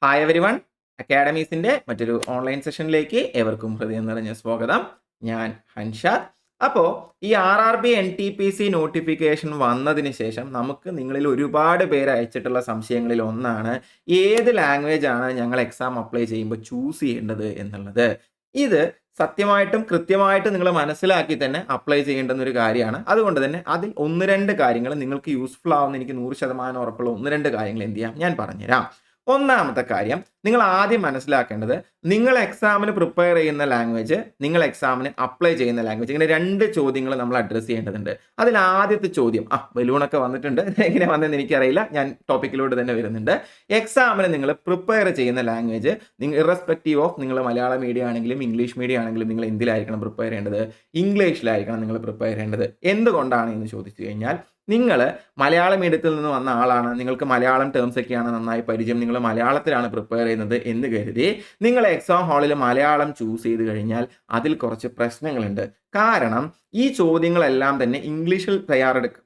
Hi every one, അക്കാഡമീസിൻ്റെ മറ്റൊരു online സെഷനിലേക്ക് ഏവർക്കും ഹൃദയം നിറഞ്ഞ സ്വാഗതം. ഞാൻ ഹൻഷാദ്. അപ്പോൾ ഈ RRB NTPC നോട്ടിഫിക്കേഷൻ വന്നതിന് ശേഷം നമുക്ക് നിങ്ങളിൽ ഒരുപാട് പേര് അയച്ചിട്ടുള്ള സംശയങ്ങളിൽ ഒന്നാണ് ഏത് ലാംഗ്വേജ് ആണ് ഞങ്ങൾ എക്സാം അപ്ലൈ ചെയ്യുമ്പോൾ ചൂസ് ചെയ്യേണ്ടത് എന്നുള്ളത്. ഇത് സത്യമായിട്ടും കൃത്യമായിട്ട് നിങ്ങൾ മനസ്സിലാക്കി തന്നെ അപ്ലൈ ചെയ്യേണ്ടുന്ന ഒരു കാര്യമാണ്. അതുകൊണ്ട് തന്നെ അതിൽ 1-2 കാര്യങ്ങൾ നിങ്ങൾക്ക് യൂസ്ഫുൾ ആവുന്ന എനിക്ക് 100% ഉറപ്പുള്ള 1-2 കാര്യങ്ങൾ എന്ത് ചെയ്യാം ഞാൻ പറഞ്ഞുതരാം. ഒന്നാമത്തെ കാര്യം, നിങ്ങൾ ആദ്യം മനസ്സിലാക്കേണ്ടത് നിങ്ങൾ എക്സാമിന് പ്രിപ്പയർ ചെയ്യുന്ന ലാംഗ്വേജ്, നിങ്ങൾ എക്സാമിന് അപ്ലൈ ചെയ്യുന്ന ലാംഗ്വേജ്, ഇങ്ങനെ 2 ചോദ്യങ്ങൾ നമ്മൾ അഡ്രസ്സ് ചെയ്യേണ്ടതുണ്ട്. അതിൽ ആദ്യത്തെ ചോദ്യം, ബലൂണൊക്കെ വന്നിട്ടുണ്ട്, എങ്ങനെ വന്നതെന്ന് എനിക്കറിയില്ല, ഞാൻ ടോപ്പിക്കിലോട്ട് തന്നെ വരുന്നുണ്ട്. എക്സാമിന് നിങ്ങൾ പ്രിപ്പയർ ചെയ്യുന്ന ലാംഗ്വേജ്, ഇറസ്പെക്റ്റീവ് ഓഫ് നിങ്ങൾ മലയാളം മീഡിയം ആണെങ്കിലും ഇംഗ്ലീഷ് മീഡിയം ആണെങ്കിലും നിങ്ങൾ എന്തിലായിരിക്കണം പ്രിപ്പയർ ചെയ്യേണ്ടത്? ഇംഗ്ലീഷിലായിരിക്കണം നിങ്ങൾ പ്രിപ്പയർ ചെയ്യേണ്ടത്. എന്തുകൊണ്ടാണ് എന്ന് ചോദിച്ചു കഴിഞ്ഞാൽ, നിങ്ങൾ മലയാളം മീഡിയത്തിൽ നിന്ന് വന്ന ആളാണ്, നിങ്ങൾക്ക് മലയാളം ടേംസ് ഒക്കെയാണ് നന്നായി പരിചയം, നിങ്ങൾ മലയാളത്തിലാണ് പ്രിപ്പയർ ചെയ്യുന്നത് എന്ന് കരുതി നിങ്ങൾ എക്സാം ഹാളിൽ മലയാളം ചൂസ് ചെയ്ത് കഴിഞ്ഞാൽ അതിൽ കുറച്ച് പ്രശ്നങ്ങളുണ്ട്. കാരണം ഈ ചോദ്യങ്ങളെല്ലാം തന്നെ ഇംഗ്ലീഷിൽ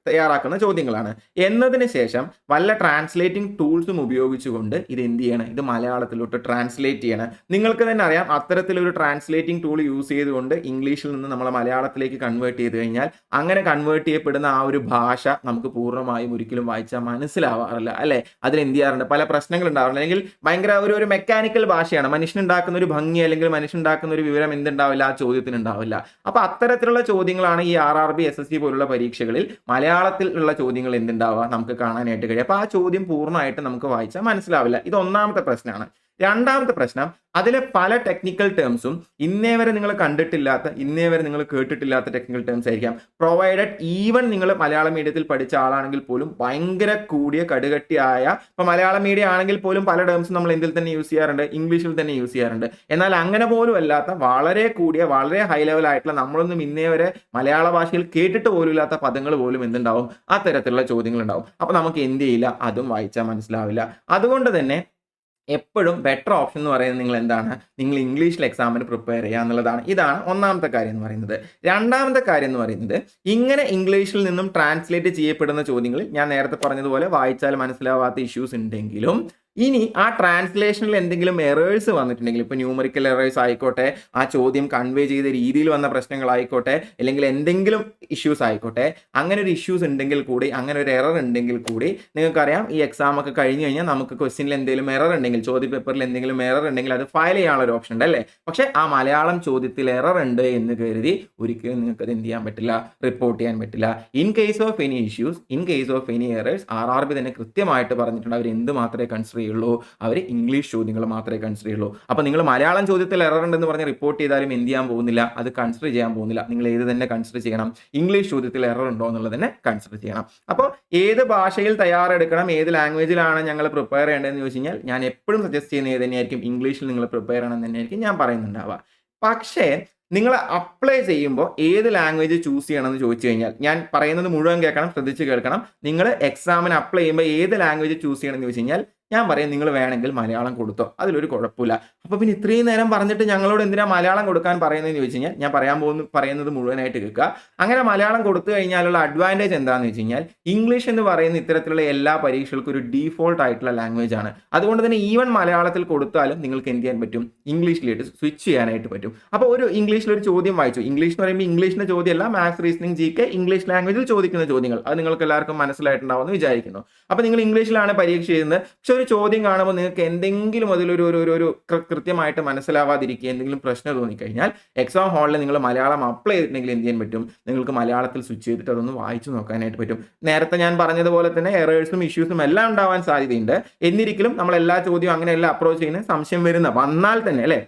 തയ്യാറാക്കുന്ന ചോദ്യങ്ങളാണ്. എന്നതിന് ശേഷം വല്ല ട്രാൻസ്ലേറ്റിംഗ് ടൂൾസും ഉപയോഗിച്ചുകൊണ്ട് ഇത് എന്ത് ചെയ്യണം, ഇത് മലയാളത്തിലോട്ട് ട്രാൻസ്ലേറ്റ് ചെയ്യണം. നിങ്ങൾക്ക് തന്നെ അറിയാം, അത്തരത്തിലൊരു ട്രാൻസ്ലേറ്റിംഗ് ടൂൾ യൂസ് ചെയ്തുകൊണ്ട് ഇംഗ്ലീഷിൽ നിന്ന് നമ്മൾ മലയാളത്തിലേക്ക് കൺവേർട്ട് ചെയ്ത് കഴിഞ്ഞാൽ അങ്ങനെ കൺവേർട്ട് ചെയ്യപ്പെടുന്ന ആ ഒരു ഭാഷ നമുക്ക് പൂർണ്ണമായും ഒരിക്കലും വായിച്ചാൽ മനസ്സിലാവാറില്ല, അല്ലെ? അതിൽ എന്ത് ചെയ്യാറുണ്ട്, പല പ്രശ്നങ്ങൾ ഉണ്ടാവാറുണ്ട്. അല്ലെങ്കിൽ ഭയങ്കര ഒരു മെക്കാനിക്കൽ ഭാഷയാണ്, മനുഷ്യനുണ്ടാക്കുന്ന ഒരു ഭംഗി അല്ലെങ്കിൽ മനുഷ്യനുണ്ടാക്കുന്ന ഒരു വിവരം എന്തുണ്ടാവില്ല, ആ ചോദ്യത്തിന് ഉണ്ടാവില്ല. അപ്പൊ അത്തരത്തിലുള്ള ചോദ്യങ്ങളാണ് ഈ RRB SSC പോലുള്ള പരീക്ഷകളിൽ മലയാളത്തിലുള്ള ചോദ്യങ്ങൾ എന്തുണ്ടാവുക നമുക്ക് കാണാനായിട്ട് കഴിയും. അപ്പൊ ആ ചോദ്യം പൂർണ്ണമായിട്ട് നമുക്ക് വായിച്ചാൽ മനസ്സിലാവില്ല. ഇത് ഒന്നാമത്തെ പ്രശ്നമാണ്. രണ്ടാമത്തെ പ്രശ്നം, അതിലെ പല ടെക്നിക്കൽ ടേംസും ഇന്നേ വരെ നിങ്ങൾ കണ്ടിട്ടില്ലാത്ത, ഇന്നേ വരെ നിങ്ങൾ കേട്ടിട്ടില്ലാത്ത ടെക്നിക്കൽ ടേംസ് ആയിരിക്കാം. പ്രൊവൈഡഡ് ഈവൻ നിങ്ങൾ മലയാളം മീഡിയത്തിൽ പഠിച്ച ആളാണെങ്കിൽ പോലും ഭയങ്കര കൂടിയ കടുകട്ടിയായ, ഇപ്പൊ മലയാളം മീഡിയം ആണെങ്കിൽ പോലും പല ടേംസും നമ്മൾ എന്തിൽ തന്നെ യൂസ് ചെയ്യാറുണ്ട്, ഇംഗ്ലീഷിൽ തന്നെ യൂസ് ചെയ്യാറുണ്ട്. എന്നാൽ അങ്ങനെ പോലും അല്ലാത്ത വളരെ കൂടിയ, വളരെ ഹൈ ലെവൽ ആയിട്ടുള്ള, നമ്മളൊന്നും ഇന്നേ വരെ മലയാള ഭാഷയിൽ കേട്ടിട്ട് പോലും ഇല്ലാത്ത പദങ്ങൾ പോലും എന്തുണ്ടാവും, അത്തരത്തിലുള്ള ചോദ്യങ്ങൾ ഉണ്ടാവും. അപ്പൊ നമുക്ക് എന്ത് ചെയ്യില്ല, അതും വായിച്ചാൽ മനസ്സിലാവില്ല. അതുകൊണ്ട് തന്നെ എപ്പോഴും ബെറ്റർ ഓപ്ഷൻ എന്ന് പറയുന്നത് നിങ്ങൾ എന്താണ്, നിങ്ങൾ ഇംഗ്ലീഷിൽ എക്സാമിന് പ്രിപ്പയർ ചെയ്യുക എന്നുള്ളതാണ്. ഇതാണ് ഒന്നാമത്തെ കാര്യം എന്ന് പറയുന്നത്. രണ്ടാമത്തെ കാര്യം എന്ന് പറയുന്നത്, ഇങ്ങനെ ഇംഗ്ലീഷിൽ നിന്നും ട്രാൻസ്ലേറ്റ് ചെയ്യപ്പെടുന്ന ചോദ്യങ്ങളിൽ ഞാൻ നേരത്തെ പറഞ്ഞതുപോലെ വായിച്ചാൽ മനസ്സിലാവാത്ത ഇഷ്യൂസ് ഉണ്ടെങ്കിലും ഇനി ആ ട്രാൻസ്ലേഷനിൽ എന്തെങ്കിലും എറേഴ്സ് വന്നിട്ടുണ്ടെങ്കിൽ, ഇപ്പോൾ ന്യൂമറിക്കൽ എറേഴ്സ് ആയിക്കോട്ടെ, ആ ചോദ്യം കൺവേ ചെയ്ത രീതിയിൽ വന്ന പ്രശ്നങ്ങളായിക്കോട്ടെ, അല്ലെങ്കിൽ എന്തെങ്കിലും ഇഷ്യൂസ് ആയിക്കോട്ടെ, അങ്ങനെ ഒരു ഇഷ്യൂസ് ഉണ്ടെങ്കിൽ കൂടി, അങ്ങനെ ഒരു എറർ ഉണ്ടെങ്കിൽ കൂടി, നിങ്ങൾക്കറിയാം ഈ എക്സാം ഒക്കെ കഴിഞ്ഞ് കഴിഞ്ഞാൽ നമുക്ക് ക്വസ്റ്റ്യനിൽ എന്തെങ്കിലും എറർ ഉണ്ടെങ്കിൽ, ചോദ്യ പേപ്പറിൽ എന്തെങ്കിലും എറർ ഉണ്ടെങ്കിൽ അത് ഫയൽ ചെയ്യാനുള്ള ഒരു ഓപ്ഷൻ ഉണ്ട്, അല്ലേ? പക്ഷേ ആ മലയാളം ചോദ്യത്തിൽ എറർ ഉണ്ട് എന്ന് കരുതി ഒരിക്കലും നിങ്ങൾക്ക് അത് എന്ത് ചെയ്യാൻ പറ്റില്ല, റിപ്പോർട്ട് ചെയ്യാൻ പറ്റില്ല. In case of any issues, in case of any errors, RRB തന്നെ കൃത്യമായിട്ട് പറഞ്ഞിട്ടുണ്ട് അവർ എന്ത് മാത്രമേ കൺസിഡർ ചെയ്യുള്ളൂ, അവർ ഇംഗ്ലീഷ് ചോദ്യങ്ങൾ മാത്രമേ കൺസിഡർ ചെയ്യുള്ളൂ. അപ്പൊ നിങ്ങൾ മലയാളം ചോദ്യത്തിൽ എറർ ഉണ്ടെന്ന് പറഞ്ഞ് റിപ്പോർട്ട് ചെയ്താലും എന്ത് ചെയ്യാൻ പോകുന്നില്ല, അത് കൺസിഡർ ചെയ്യാൻ പോകുന്നില്ല. നിങ്ങൾ ഏത് തന്നെ കൺസിഡർ ചെയ്യണം, ഇംഗ്ലീഷ് ചോദ്യത്തിൽ എറർ ഉണ്ടോ എന്നുള്ളത് തന്നെ കൺസിഡർ ചെയ്യണം. അപ്പോൾ ഏത് ഭാഷയിൽ തയ്യാറെടുക്കണം, ഏത് ലാംഗ്വേജിലാണ് ഞങ്ങൾ പ്രിപ്പയർ ചെയ്യേണ്ടതെന്ന് ചോദിച്ചു കഴിഞ്ഞാൽ ഞാൻ എപ്പോഴും സജസ്റ്റ് ചെയ്യുന്നത് ഏത് തന്നെയായിരിക്കും, ഇംഗ്ലീഷിൽ നിങ്ങൾ പ്രിപ്പയർ ചെയ്യണം എന്ന് തന്നെയായിരിക്കും ഞാൻ പറയുന്നുണ്ടാവുക. പക്ഷേ നിങ്ങൾ അപ്ലൈ ചെയ്യുമ്പോൾ ഏത് ലാംഗ്വേജ് ചൂസ് ചെയ്യണമെന്ന് ചോദിച്ചു കഴിഞ്ഞാൽ, ഞാൻ പറയുന്നത് മുഴുവൻ കേൾക്കണം, ശ്രദ്ധിച്ച് കേൾക്കണം. നിങ്ങൾ എക്സാമിന് അപ്ലൈ ചെയ്യുമ്പോൾ ഏത് ലാംഗ്വേജ് ചൂസ് ചെയ്യണമെന്ന് ചോദിച്ചു കഴിഞ്ഞാൽ ഞാൻ പറയും, നിങ്ങൾ വേണമെങ്കിൽ മലയാളം കൊടുത്തോ, അതിലൊരു കുഴപ്പമില്ല. അപ്പോൾ പിന്നെ ഇത്രയും നേരം പറഞ്ഞിട്ട് ഞങ്ങളോട് എന്തിനാ മലയാളം കൊടുക്കാൻ പറയുന്നതെന്ന് ചോദിച്ചു കഴിഞ്ഞാൽ, ഞാൻ പറയുന്നത് മുഴുവനായിട്ട് കേൾക്കുക. അങ്ങനെ മലയാളം കൊടുത്തു കഴിഞ്ഞാലുള്ള അഡ്വാൻറ്റേജ് എന്താണെന്ന് വെച്ച് കഴിഞ്ഞാൽ, ഇംഗ്ലീഷ് എന്ന് പറയുന്ന ഇത്തരത്തിലുള്ള എല്ലാ പരീക്ഷകൾക്കും ഒരു ഡീഫോൾട്ട് ആയിട്ടുള്ള ലാംഗ്വേജ് ആണ്. അതുകൊണ്ട് തന്നെ ഈവൻ മലയാളത്തിൽ കൊടുത്താലും നിങ്ങൾക്ക് എന്ത് ചെയ്യാൻ പറ്റും, ഇംഗ്ലീഷിലേക്ക് സ്വിച്ച് ചെയ്യാനായിട്ട് പറ്റും. അപ്പോൾ ഒരു ഇംഗ്ലീഷിൽ ഒരു ചോദ്യം വായിച്ചു, ഇംഗ്ലീഷ് എന്ന് പറയുമ്പോൾ ഇംഗ്ലീഷിന്റെ ചോദ്യമല്ല, മാത്സ്, റീസണിംഗ്, GK, ഇംഗ്ലീഷ് ലാംഗ്വേജിൽ ചോദിക്കുന്ന ചോദ്യങ്ങൾ, അത് നിങ്ങൾക്ക് എല്ലാവർക്കും മനസ്സിലായിട്ടുണ്ടാവുമെന്ന് വിചാരിക്കുന്നു. അപ്പോൾ നിങ്ങൾ ഇംഗ്ലീഷിലാണ് പരീക്ഷ ചെയ്യുന്നത്, പക്ഷെ ഒരു ചോദ്യം കാണുമ്പോൾ നിങ്ങൾക്ക് എന്തെങ്കിലും അതിലൊരു കൃത്യമായിട്ട് മനസ്സിലാവാതിരിക്കുക, എന്തെങ്കിലും പ്രശ്നം തോന്നിക്കഴിഞ്ഞാൽ എക്സാം ഹാളിൽ നിങ്ങൾ മലയാളം അപ്ലൈ ചെയ്തിട്ടുണ്ടെങ്കിൽ എന്ത് ചെയ്യാൻ പറ്റും, നിങ്ങൾക്ക് മലയാളത്തിൽ സ്വിച്ച് ചെയ്തിട്ട് അതൊന്ന് വായിച്ചു നോക്കാനായിട്ട് പറ്റും. നേരത്തെ ഞാൻ പറഞ്ഞതുപോലെ തന്നെ എറേഴ്സും ഇഷ്യൂസും എല്ലാം ഉണ്ടാവാൻ സാധ്യതയുണ്ട്. എന്നിരിക്കലും നമ്മൾ എല്ലാ ചോദ്യവും അങ്ങനെയല്ല അപ്രോച്ച് ചെയ്യുന്നത്. സംശയം വന്നാൽ തന്നെ, അല്ലെ,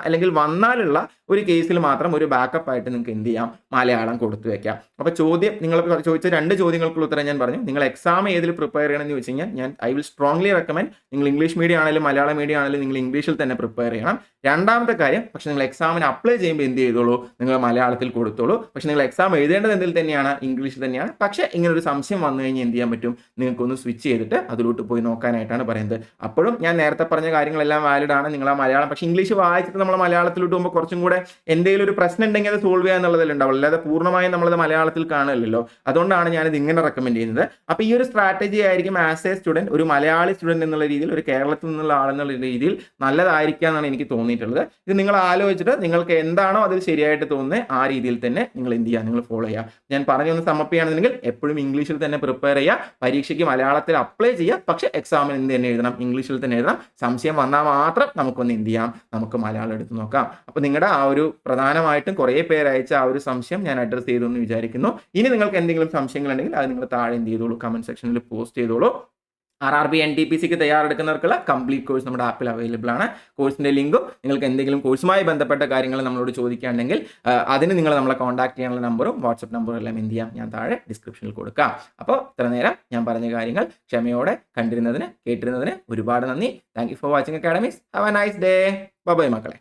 അല്ലെങ്കിൽ വന്നാലുള്ള ഒരു കേസിൽ മാത്രം ഒരു ബാക്കപ്പ് ആയിട്ട് നിങ്ങൾക്ക് എന്ത് ചെയ്യാം, മലയാളം കൊടുത്തു വെക്കാം. അപ്പോൾ ചോദ്യം, നിങ്ങൾ ചോദിച്ച 2 ചോദ്യങ്ങൾക്കുള്ള ഉത്തരം ഞാൻ പറഞ്ഞു. നിങ്ങൾ എക്സാം ഏതിൽ പ്രിപ്പയർ ചെയ്യണമെന്ന് ചോദിച്ചു കഴിഞ്ഞാൽ ഐ വിൽ സ്ട്രോങ്ലി റെക്കമെൻഡ് നിങ്ങൾ ഇംഗ്ലീഷ് മീഡിയം ആണെങ്കിലും മലയാളം മീഡിയം ആണെങ്കിലും നിങ്ങൾ ഇംഗ്ലീഷിൽ തന്നെ പ്രിപ്പയർ ചെയ്യണം. രണ്ടാമത്തെ കാര്യം, പക്ഷെ നിങ്ങൾ എക്സാമിന് അപ്ലൈ ചെയ്യുമ്പോൾ എന്ത് ചെയ്തോളൂ, നിങ്ങൾ മലയാളത്തിൽ കൊടുത്തോളൂ. പക്ഷെ നിങ്ങൾ എക്സാം എഴുതേണ്ടത് എന്തിൽ തന്നെയാണ്, ഇംഗ്ലീഷിൽ തന്നെയാണ്. പക്ഷേ ഇങ്ങനെ ഒരു സംശയം വന്നു കഴിഞ്ഞാൽ എന്ത് ചെയ്യാൻ പറ്റും, നിങ്ങൾക്കൊന്ന് സ്വിച്ച് ചെയ്തിട്ട് അതിലോട്ട് പോയി നോക്കാനായിട്ടാണ് പറയുന്നത്. അപ്പോഴും ഞാൻ നേരത്തെ പറഞ്ഞ കാര്യങ്ങളെല്ലാം വാലിഡ് ആണ്. നിങ്ങൾ ആ മലയാളം, പക്ഷേ ഇംഗ്ലീഷ് വായിച്ചിട്ട് നമ്മൾ മലയാളത്തിലോട്ട് പോകുമ്പോൾ കുറച്ചും കൂടെ എന്തെങ്കിലും ഒരു പ്രശ്നം ഉണ്ടെങ്കിൽ അത് സോൾവ് ചെയ്യുക എന്നുള്ളതല്ലേ ഉണ്ടാവുള്ളൂ, അല്ലാതെ പൂർണ്ണമായും നമ്മളത് മലയാളത്തിൽ കാണില്ലല്ലോ. അതുകൊണ്ടാണ് ഞാനിത് ഇങ്ങനെ റെക്കമെൻഡ് ചെയ്യുന്നത്. അപ്പോൾ ഈ ഒരു സ്ട്രാറ്റജി ആയിരിക്കും ആസ് എ സ്റ്റുഡൻറ്, ഒരു മലയാളം മലയാളി സ്റ്റുഡൻറ്റ് എന്നുള്ള രീതിയിൽ, ഒരു കേരളത്തിൽ നിന്നുള്ള ആളെന്നുള്ള രീതിയിൽ നല്ലതായിരിക്കാം എന്നാണ് എനിക്ക് തോന്നിയിട്ടുള്ളത്. ഇത് നിങ്ങൾ ആലോചിച്ചിട്ട് നിങ്ങൾക്ക് എന്താണോ അതിൽ ശരിയായിട്ട് തോന്നുന്നത് ആ രീതിയിൽ തന്നെ നിങ്ങൾ എന്ത് ചെയ്യുക, നിങ്ങൾ ഫോളോ ചെയ്യുക. ഞാൻ പറഞ്ഞൊന്ന് സമ്മപ്പ് ചെയ്യുകയാണെന്നുണ്ടെങ്കിൽ എപ്പോഴും ഇംഗ്ലീഷിൽ തന്നെ പ്രിപ്പയർ ചെയ്യുക. പരീക്ഷയ്ക്ക് മലയാളത്തിൽ അപ്ലൈ ചെയ്യുക, പക്ഷേ എക്സാമിന് എന്ത് തന്നെ എഴുതണം, ഇംഗ്ലീഷിൽ തന്നെ എഴുതണം. സംശയം വന്നാൽ മാത്രം നമുക്കൊന്ന് എന്ത് ചെയ്യാം, നമുക്ക് മലയാളം എടുത്ത് നോക്കാം. അപ്പോൾ നിങ്ങളുടെ ആ ഒരു പ്രധാനമായിട്ടും കുറേ പേര് അയച്ച ആ ഒരു സംശയം ഞാൻ അഡ്രസ്സ് ചെയ്തു എന്ന് വിചാരിക്കുന്നു. ഇനി നിങ്ങൾക്ക് എന്തെങ്കിലും സംശയങ്ങളുണ്ടെങ്കിൽ അത് നിങ്ങൾ താഴെ എന്ത് ചെയ്തോളൂ, കമന്റ് സെക്ഷനിൽ പോസ്റ്റ് ചെയ്തോളൂ. RRB NTPCക്ക് തയ്യാറെടുക്കുന്നവർക്കുള്ള കംപ്ലീറ്റ് കോഴ്സ് നമ്മുടെ ആപ്പിൽ അവൈലബിൾ ആണ്. കോഴ്സിന്റെ ലിങ്കും നിങ്ങൾക്ക് എന്തെങ്കിലും കോഴ്സുമായി ബന്ധപ്പെട്ട കാര്യങ്ങൾ നമ്മളോട് ചോദിക്കുകയാണെങ്കിൽ അതിന് നിങ്ങൾ നമ്മളെ കോൺടാക്ട് ചെയ്യാനുള്ള നമ്പറും വാട്സപ്പ് നമ്പറും എല്ലാം എന്ത് ചെയ്യാം, ഞാൻ താഴെ ഡിസ്ക്രിപ്ഷനിൽ കൊടുക്കാം. അപ്പോൾ ഇത്ര നേരം ഞാൻ പറഞ്ഞ കാര്യങ്ങൾ ക്ഷമയോടെ കണ്ടിരുന്നതിന്, കേട്ടിരുന്നതിന് ഒരുപാട് നന്ദി. Thank you for watching academies. Have a nice day. Bye മക്കളെ.